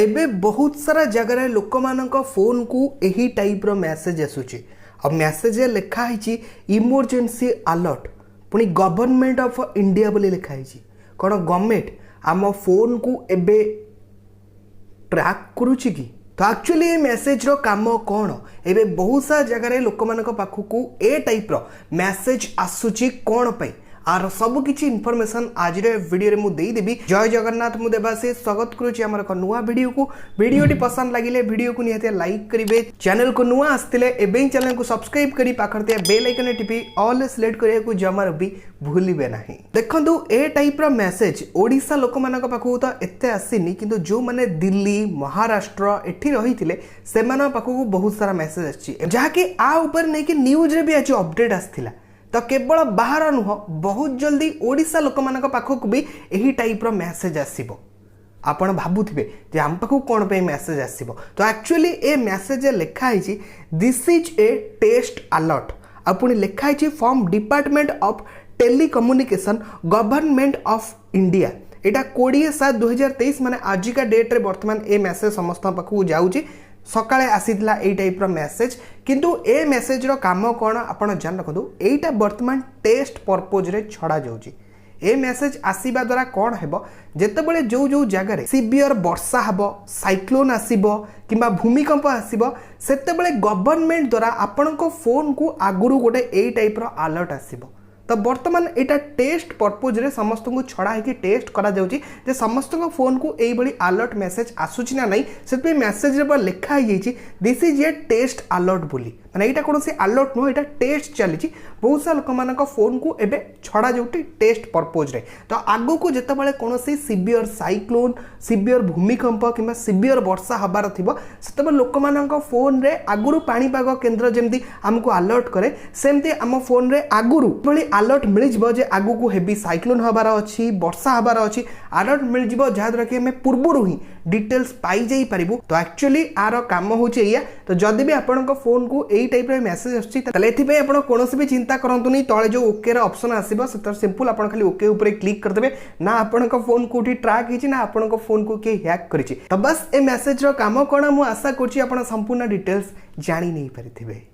एबे बहुत सारा जगह लोक मान फोन को यही टाइप रो मैसेज आसूची और मैसेज लिखा है इमरजेंसी अलर्ट पुणी गवर्नमेंट ऑफ इंडिया बोली लिखाई कौन गवर्नमेंट आम फोन को एबे ट्रैक करुची कि तो एक्चुअली ये मेसेज रो काम कौन एबे बहुत सारा जगह लोक मान पाखक ए टाइप रो मैसेज आसूची कौन पाई आर सब किछि इनफॉरमेशन आज वीडियो मु देदेवी। जय जगन्नाथ मु देवासी स्वागत करुच्ची आमर एक नुआ वीडियो को। वीडियोटी पसंद लगिले वीडियो को निहाती लाइक करेंगे। चैनल को नुआ आसते एवं चैनल को सब्सक्राइब करी पाखर बेल आइकन टिपी ऑल सिलेक्ट करने जमार भी भूलिबे नहीं। देखंतु ए टाइप रो मैसेज ओडिशा लोक मानक पाखु तो एते आसीनी किंतु जो माने दिल्ली महाराष्ट्र एठी रहिथिले सेमान पाखु बहुत सारा मैसेज आछि जहाकि आ ऊपर नै कि न्यूज रे भी आज अपडेट आस्थिला। तो केवल बाहर नुह बहुत जल्दी ओडिशा लोक मानक पाखक भी यही टाइप रो मैसेज आसीबो। आपण भाबुथिबे जे हम पाखु कोन पे मैसेज आसीबो तो एक्चुअली ए मैसेज लिखा है this is a test alert आपुनी लिखा है from department of telecommunication government of India. एटा 20/7/2023 माने आजिका डेट रे वर्तमान ए मैसेज समस्त पाखु जाउची सकाळे आसीथिला ए टाइप रो मैसेज किंतु ए मैसेज रो काम कोन आपण जान रखदु एटा वर्तमान टेस्ट पर्पज रे छडा जाउची। ए मैसेज आसीबा द्वारा कोन हेबो जेतेबेले जो जो जगह रे सिवियर वर्षा हबो साइक्लोन आसीबो किंबा भूमिकंप आसीबो सेतेबेले गवर्नमेंट द्वारा आपण को फोन को आगुरु गोटे ए टाइप रो अलर्ट आसीबो। तो बर्तमान एटा टेस्ट पर्पज रे समस्त को छड़ा है कि टेस्ट करा जाउची जे समस्त को फोन को एई बडी अलर्ट मैसेज आसुची ना नहीं सेते मैसेज रे लिखा है this is a test alert बोली माने एटा कोन से अलर्ट नो एटा टेस्ट चली बहुत सा लोक मान फोन को एबे छड़ा जाउटी टेस्ट पर्पज रे। तो आगो को जते बेले कोन से सिवियर साइक्लोन सिवियर भूमिकंप किंबा सिवियर वर्षा हबार थिबो सेते लोक मान फोन रे आगुरु पाणीपाग केंद्र जेमती हमको अलर्ट करे सेमती आम फोन रे आगुरु बड़ी अलर्ट मिल जाए जे आगु को हेवी साइक्लोन हबार अच्छी वर्षा हबार अच्छी अलर्ट मिल जाए जहाद्वारा कि आम पूर्वर ही डिटेल्स पाई जाई पारिबु। तो एक्चुअली आर काम होचे या तो जदि भी आपण फोन को एई टाइप रे मैसेज आछी तले एथि आपण कोनोसी भी चिंता करंतु नहीं तळे जो ओके रे ऑप्शन आसीबो सेतर सिंपल आपण खाली ओके ऊपर क्लिक कर देबे ना आपण फोन कोठी ट्रैक हिची ना आपण फोन को के हैक करिछि। तो बस ए मैसेज रो काम कोन मु आशा करछि आपण संपूर्ण डिटेल्स जानि नहीं परिथिबे।